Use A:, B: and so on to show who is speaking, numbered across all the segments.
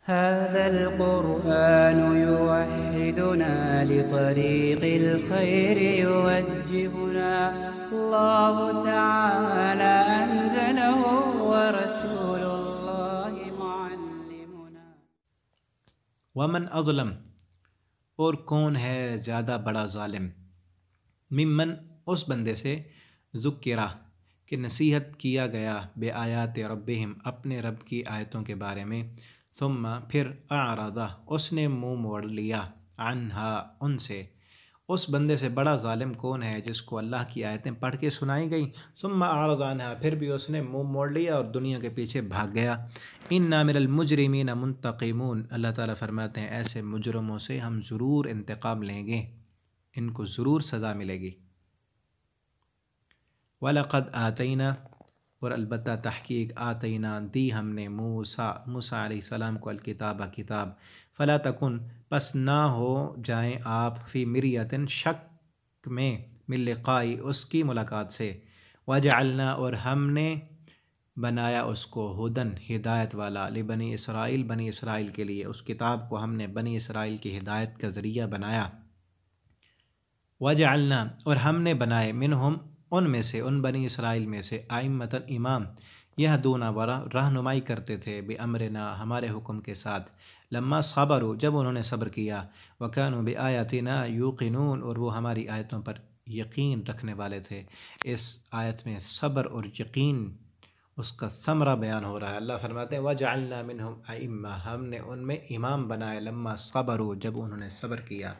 A: هذا القرآن يوحدنا لطريق الخير يوجهنا الله تعالى أنزله ورسول الله معلمنا.
B: ومن اظلم، اور کون ہے زیادہ بڑا ظالم، ممن، اس بندے سے، ذکرہ، کہ نصیحت کیا گیا، بے آیات ربہم، اپنے رب کی آیتوں کے بارے میں، ثم، پھر، اعرض، اس نے منہ موڑ لیا، عنہا، ان سے. اس بندے سے بڑا ظالم کون ہے جس کو اللہ کی آیتیں پڑھ کے سنائی گئیں، ثم اعرض عنہا، پھر بھی اس نے منہ موڑ لیا اور دنیا کے پیچھے بھاگ گیا. انا من المجرمین منتقمون، اللہ تعالیٰ فرماتے ہیں ایسے مجرموں سے ہم ضرور انتقام لیں گے، ان کو ضرور سزا ملے گی. وَلَقَدْ آتَيْنَا، اور البتہ تحقیق، آتینا، دی ہم نے، موسیٰ علیہ السلام کو، الکتاب، کتاب. فلا تکن، پس نہ ہو جائیں آپ، فی مریۃ، شک میں، من لقائی، اس کی ملاقات سے. وجعلنا، اور ہم نے بنایا اس کو، ہدن، ہدایت والا، لبنی اسرائیل، بنی اسرائیل کے لیے. اس کتاب کو ہم نے بنی اسرائیل کی ہدایت کا ذریعہ بنایا. وجعلنا، اور ہم نے بنائے، منہم، ان میں سے، ان بنی اسرائیل میں سے، ائمۃ، امام، یہدون، رہنمائی کرتے تھے، بامرنا، ہمارے حکم کے ساتھ. لما صبروا، جب انہوں نے صبر کیا. وکانوا بآیاتنا یوقنون، اور وہ ہماری آیتوں پر یقین رکھنے والے تھے. اس آیت میں صبر اور یقین، اس کا ثمرہ بیان ہو رہا ہے. اللہ فرماتے ہیں وجعلنا منہم ائمہ، ہم نے ان میں امام بنائے، لما صبروا، جب انہوں نے صبر کیا.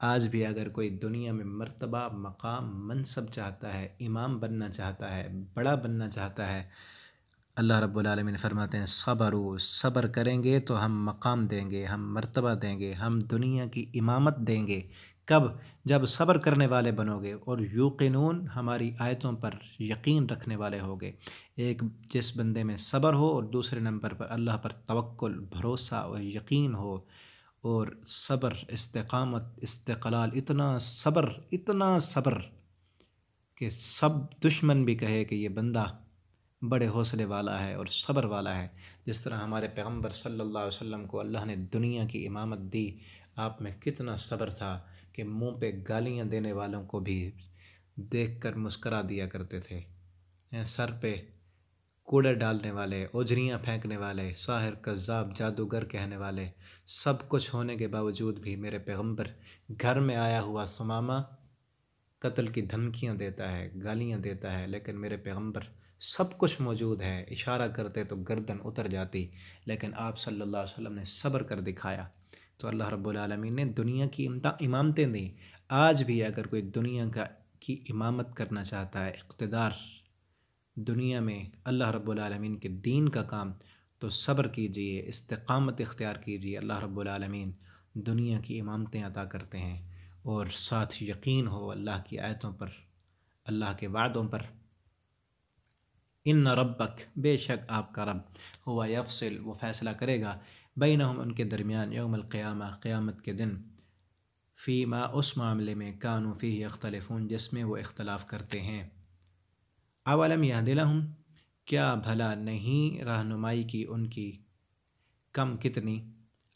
B: آج بھی اگر کوئی دنیا میں مرتبہ، مقام، منصب چاہتا ہے، امام بننا چاہتا ہے، بڑا بننا چاہتا ہے، اللہ رب العالمین فرماتے ہیں صبروا، صبر کریں گے تو ہم مقام دیں گے، ہم مرتبہ دیں گے، ہم دنیا کی امامت دیں گے. کب؟ جب صبر کرنے والے بنو گے، اور یوقنون، ہماری آیتوں پر یقین رکھنے والے ہوگے. ایک جس بندے میں صبر ہو، اور دوسرے نمبر پر اللہ پر توکل، بھروسہ اور یقین ہو، اور صبر، استقامت، استقلال، اتنا صبر کہ سب دشمن بھی کہے کہ یہ بندہ بڑے حوصلے والا ہے اور صبر والا ہے. جس طرح ہمارے پیغمبر صلی اللہ علیہ وسلم کو اللہ نے دنیا کی امامت دی، آپ میں کتنا صبر تھا کہ منہ پہ گالیاں دینے والوں کو بھی دیکھ کر مسکرا دیا کرتے تھے. سر پہ کوڑے ڈالنے والے، اوجریاں پھینکنے والے، ساحر، کذاب، جادوگر کہنے والے، سب کچھ ہونے کے باوجود بھی میرے پیغمبر، گھر میں آیا ہوا ثمامہ قتل کی دھمکیاں دیتا ہے، گالیاں دیتا ہے، لیکن میرے پیغمبر سب کچھ موجود ہے، اشارہ کرتے تو گردن اتر جاتی، لیکن آپ صلی اللہ علیہ وسلم نے صبر کر دکھایا. تو اللہ رب العالمین نے دنیا کی امامتیں دیں. آج بھی اگر کوئی دنیا کی امامت کرنا چاہتا ہے، اقتدار دنیا میں، اللہ رب العالمین کے دین کا کام، تو صبر کیجئے، استقامت اختیار کیجئے. اللہ رب العالمین دنیا کی امامتیں عطا کرتے ہیں، اور ساتھ یقین ہو اللہ کی آیتوں پر، اللہ کے وعدوں پر. ان ربک، بے شک آپ کا رب، ہوا یفصل، وہ فیصلہ کرے گا، بینہم، ان کے درمیان، یوم القیامہ، قیامت کے دن، فیما، اس معاملے میں، کانوا فیہ یختلفون، جس میں وہ اختلاف کرتے ہیں. اولم یہد لہم، کیا بھلا نہیں رہنمائی کی ان کی، کم، کتنی،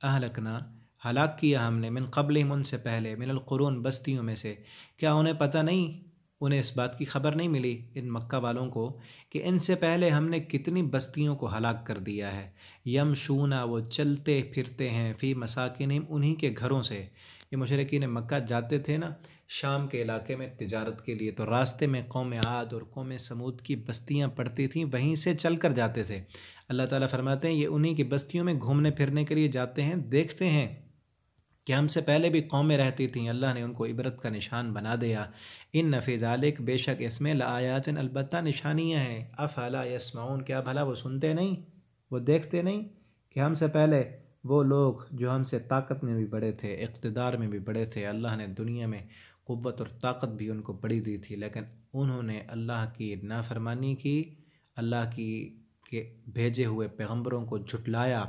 B: اہلکنا، ہلاک کیا ہم نے، من قبلہم، ان سے پہلے، من القرون، بستیوں میں سے. کیا انہیں پتہ نہیں، انہیں اس بات کی خبر نہیں ملی، ان مکہ والوں کو، کہ ان سے پہلے ہم نے کتنی بستیوں کو ہلاک کر دیا ہے. یمشونا، وہ چلتے پھرتے ہیں، فی مساکنہم، انہی کے گھروں سے. یہ مشرکین مکہ جاتے تھے نا شام کے علاقے میں تجارت کے لیے، تو راستے میں قوم عاد اور قوم سمود کی بستیاں پڑتی تھیں، وہیں سے چل کر جاتے تھے. اللہ تعالیٰ فرماتے ہیں یہ انہی کی بستیوں میں گھومنے پھرنے کے لیے جاتے ہیں، دیکھتے ہیں کہ ہم سے پہلے بھی قومیں رہتی تھیں، اللہ نے ان کو عبرت کا نشان بنا دیا. ان فی ذالک، بے شک اس میں، لآیات، البتہ نشانیاں ہیں. افلا یسمعون، کیا بھلا وہ سنتے نہیں، وہ دیکھتے نہیں کہ ہم سے پہلے وہ لوگ جو ہم سے طاقت میں بھی بڑے تھے، اقتدار میں بھی بڑے تھے، اللہ نے دنیا میں قوت اور طاقت بھی ان کو بڑی دی تھی، لیکن انہوں نے اللہ کی نافرمانی کی، اللہ کی کے بھیجے ہوئے پیغمبروں کو جھٹلایا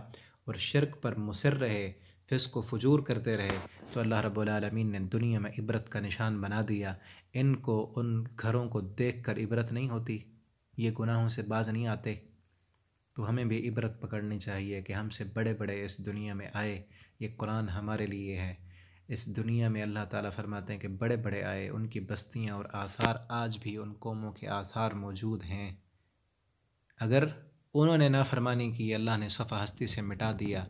B: اور شرک پر مصر رہے، فسق و فجور کرتے رہے. تو اللہ رب العالمین نے دنیا میں عبرت کا نشان بنا دیا. ان کو ان گھروں کو دیکھ کر عبرت نہیں ہوتی، یہ گناہوں سے باز نہیں آتے. تو ہمیں بھی عبرت پکڑنی چاہیے کہ ہم سے بڑے بڑے اس دنیا میں آئے، یہ قرآن ہمارے لیے ہے۔ اس دنیا میں اللہ تعالیٰ فرماتے ہیں کہ بڑے بڑے آئے، ان کی بستیاں اور آثار آج بھی ان قوموں کے آثار موجود ہیں۔ اگر انہوں نے نافرمانی کی، اللہ نے صفحہ ہستی سے مٹا دیا،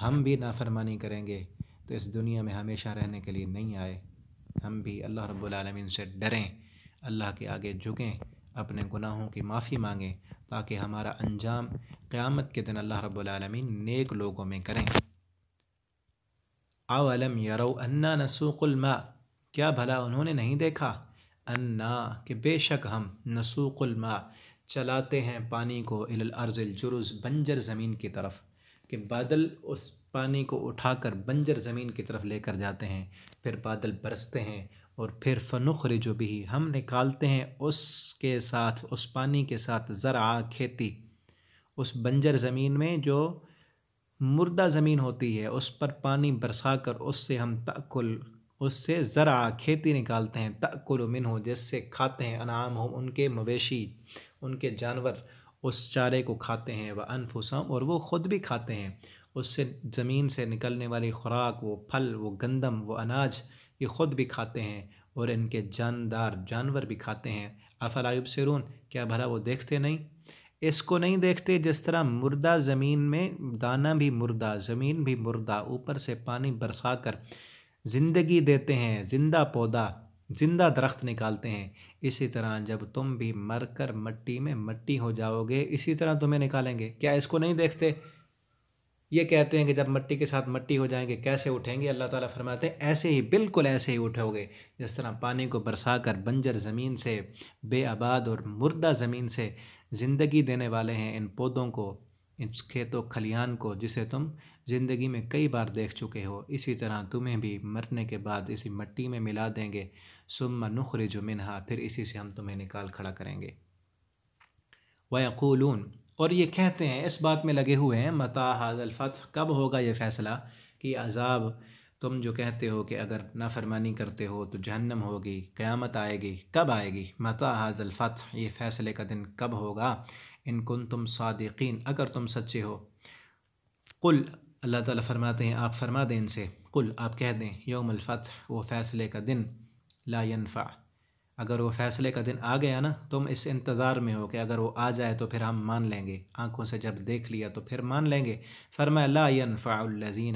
B: ہم بھی نافرمانی کریں گے تو اس دنیا میں ہمیشہ رہنے کے لیے نہیں آئے۔ ہم بھی اللہ رب العالمین سے ڈریں، اللہ کے آگے جھکیں، اپنے گناہوں کی معافی مانگیں، تاکہ ہمارا انجام قیامت کے دن اللہ رب العالمین نیک لوگوں میں کریں۔ اولم یروا انا نسوق الماء، کیا بھلا انہوں نے نہیں دیکھا، انا کہ بے شک ہم، نسوق الماء چلاتے ہیں پانی کو، الی الارض الجرز بنجر زمین کی طرف، کہ بادل اس پانی کو اٹھا کر بنجر زمین کی طرف لے کر جاتے ہیں، پھر بادل برستے ہیں، اور پھر فنخرج بہ ہم نکالتے ہیں اس کے ساتھ، اس پانی کے ساتھ، زرعا کھیتی، اس بنجر زمین میں جو مردہ زمین ہوتی ہے اس پر پانی برسا کر اس سے ہم تأکل، اس سے زرع کھیتی نکالتے ہیں، تأکل منہ جس سے کھاتے ہیں، انعامہم ان کے مویشی، ان کے جانور اس چارے کو کھاتے ہیں، وانفسہم اور وہ خود بھی کھاتے ہیں، اس سے زمین سے نکلنے والی خوراک، وہ پھل، وہ گندم، وہ اناج، یہ خود بھی کھاتے ہیں اور ان کے جاندار جانور بھی کھاتے ہیں۔ افلا یبصرون، کیا بھلا وہ دیکھتے نہیں؟ اس کو نہیں دیکھتے جس طرح مردہ زمین میں دانہ بھی مردہ، زمین بھی مردہ، اوپر سے پانی برسا کر زندگی دیتے ہیں، زندہ پودا، زندہ درخت نکالتے ہیں، اسی طرح جب تم بھی مر کر مٹی میں مٹی ہو جاؤ گے، اسی طرح تمہیں نکالیں گے۔ کیا اس کو نہیں دیکھتے؟ یہ کہتے ہیں کہ جب مٹی کے ساتھ مٹی ہو جائیں گے کیسے اٹھیں گے؟ اللہ تعالیٰ فرماتے ہیں ایسے ہی، بالکل ایسے ہی اٹھو گے جس طرح پانی کو برسا کر بنجر زمین سے، بے آباد اور مردہ زمین سے زندگی دینے والے ہیں ان پودوں کو، اس کھیت و کھلیان کو جسے تم زندگی میں کئی بار دیکھ چکے ہو، اسی طرح تمہیں بھی مرنے کے بعد اسی مٹی میں ملا دیں گے، ثم نخرج منہا پھر اسی سے ہم تمہیں نکال کھڑا کریں گے۔ وَيَقُولُونَ اور یہ کہتے ہیں، اس بات میں لگے ہوئے ہیں، متى هذا الفتح کب ہوگا یہ فیصلہ کہ عذاب، تم جو کہتے ہو کہ اگر نافرمانی کرتے ہو تو جہنم ہوگی، قیامت آئے گی، کب آئے گی؟ متى هذا الفتح یہ فیصلے کا دن کب ہوگا؟ ان کنتم صادقین اگر تم سچے ہو۔ قل اللہ تعالیٰ فرماتے ہیں آپ فرما دیں ان سے، قل آپ کہہ دیں، یوم الفتح وہ فیصلے کا دن، لا ينفع اگر وہ فیصلے کا دن آ گیا نا، تم اس انتظار میں ہو کہ اگر وہ آ جائے تو پھر ہم مان لیں گے، آنکھوں سے جب دیکھ لیا تو پھر مان لیں گے۔ فرمایا لا ينفع الذین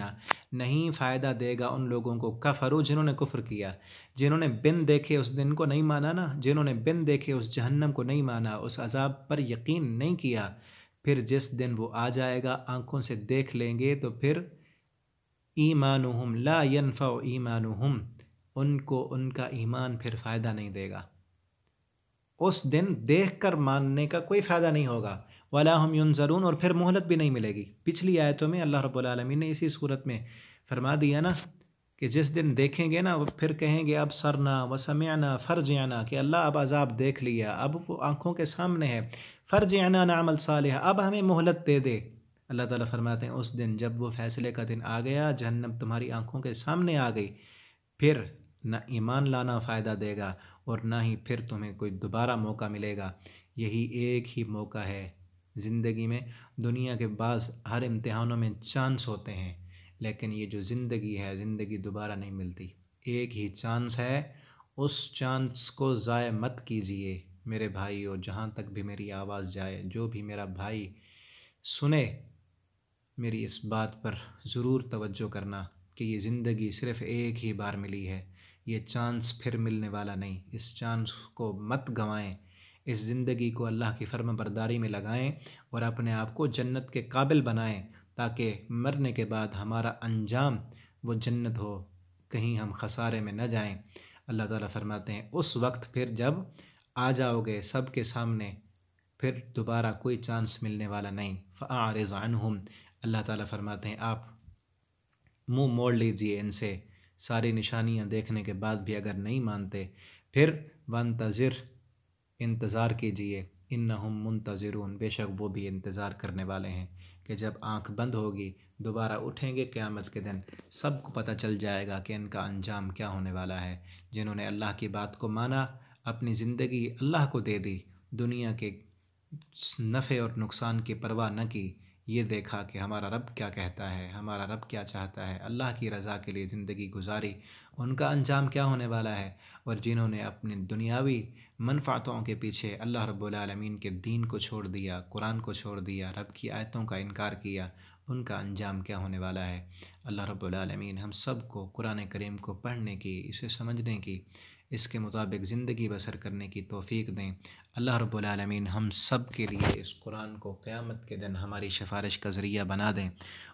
B: نہیں فائدہ دے گا ان لوگوں کو، کفروا جنہوں نے کفر کیا، جنہوں نے بن دیکھے اس دن کو نہیں مانا نا، جنہوں نے بن دیکھے اس جہنم کو نہیں مانا، اس عذاب پر یقین نہیں کیا، پھر جس دن وہ آ جائے گا آنکھوں سے دیکھ لیں گے تو پھر ایمانہم لا ينفع ایمانہم ان کو ان کا ایمان پھر فائدہ نہیں دے گا، اس دن دیکھ کر ماننے کا کوئی فائدہ نہیں ہوگا، وَلَا هُمْ يُنظَرُونَ اور پھر مہلت بھی نہیں ملے گی۔ پچھلی آیتوں میں اللہ رب العالمین نے اسی صورت میں فرما دیا نا کہ جس دن دیکھیں گے نا وہ پھر کہیں گے اب سرنا وسمعنا فرجعنا، کہ اللہ اب عذاب دیکھ لیا، اب وہ آنکھوں کے سامنے ہے، فرجعنا نعمل صالحا اب ہمیں مہلت دے دے۔ اللہ تعالیٰ فرماتے ہیں اس دن جب وہ فیصلے کا دن آ گیا، جہنم تمہاری آنکھوں کے سامنے آ گئی، پھر نہ ایمان لانا فائدہ دے گا اور نہ ہی پھر تمہیں کوئی دوبارہ موقع ملے گا۔ یہی ایک ہی موقع ہے زندگی میں، دنیا کے بعض ہر امتحانوں میں چانس ہوتے ہیں، لیکن یہ جو زندگی ہے، زندگی دوبارہ نہیں ملتی، ایک ہی چانس ہے، اس چانس کو ضائع مت کیجیے میرے بھائیو، جہاں تک بھی میری آواز جائے، جو بھی میرا بھائی سنے، میری اس بات پر ضرور توجہ کرنا کہ یہ زندگی صرف ایک ہی بار ملی ہے، یہ چانس پھر ملنے والا نہیں، اس چانس کو مت گنوائیں، اس زندگی کو اللہ کی فرما برداری میں لگائیں اور اپنے آپ کو جنت کے قابل بنائیں، تاکہ مرنے کے بعد ہمارا انجام وہ جنت ہو، کہیں ہم خسارے میں نہ جائیں۔ اللہ تعالیٰ فرماتے ہیں اس وقت پھر جب آ جاؤ گے سب کے سامنے، پھر دوبارہ کوئی چانس ملنے والا نہیں، فَأَعْرِضْ عَنْهُمْ اللہ تعالیٰ فرماتے ہیں آپ منہ موڑ لیجئے ان سے، ساری نشانیاں دیکھنے کے بعد بھی اگر نہیں مانتے، پھر وَانْتَظِرْ انتظار کیجئے، اِنَّهُمْ مُنْتَظِرُونَ بے شک وہ بھی انتظار کرنے والے ہیں کہ جب آنکھ بند ہوگی دوبارہ اٹھیں گے قیامت کے دن، سب کو پتہ چل جائے گا کہ ان کا انجام کیا ہونے والا ہے۔ جنہوں نے اللہ کی بات کو مانا، اپنی زندگی اللہ کو دے دی، دنیا کے نفع اور نقصان کی پرواہ نہ کی، یہ دیکھا کہ ہمارا رب کیا کہتا ہے، ہمارا رب کیا چاہتا ہے، اللہ کی رضا کے لیے زندگی گزاری، ان کا انجام کیا ہونے والا ہے۔ اور جنہوں نے اپنی دنیاوی منفعتوں کے پیچھے اللہ رب العالمین کے دین کو چھوڑ دیا، قرآن کو چھوڑ دیا، رب کی آیتوں کا انکار کیا، ان کا انجام کیا ہونے والا ہے۔ اللہ رب العالمین ہم سب کو قرآن کریم کو پڑھنے کی، اسے سمجھنے کی، اس کے مطابق زندگی بسر کرنے کی توفیق دیں۔ اللہ رب العالمین ہم سب کے لیے اس قرآن کو قیامت کے دن ہماری سفارش کا ذریعہ بنا دیں،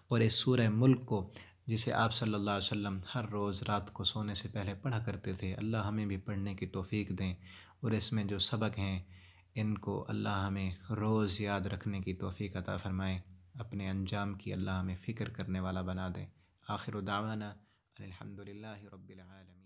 B: اور اس سورہ ملک کو جسے آپ صلی اللہ علیہ وسلم ہر روز رات کو سونے سے پہلے پڑھا کرتے تھے، اللہ ہمیں بھی پڑھنے کی توفیق دیں، اور اس میں جو سبق ہیں ان کو اللہ ہمیں روز یاد رکھنے کی توفیق عطا فرمائیں، اپنے انجام کی اللہ ہمیں فکر کرنے والا بنا دیں۔ آخر دعوانا الحمدللہ رب العالمین۔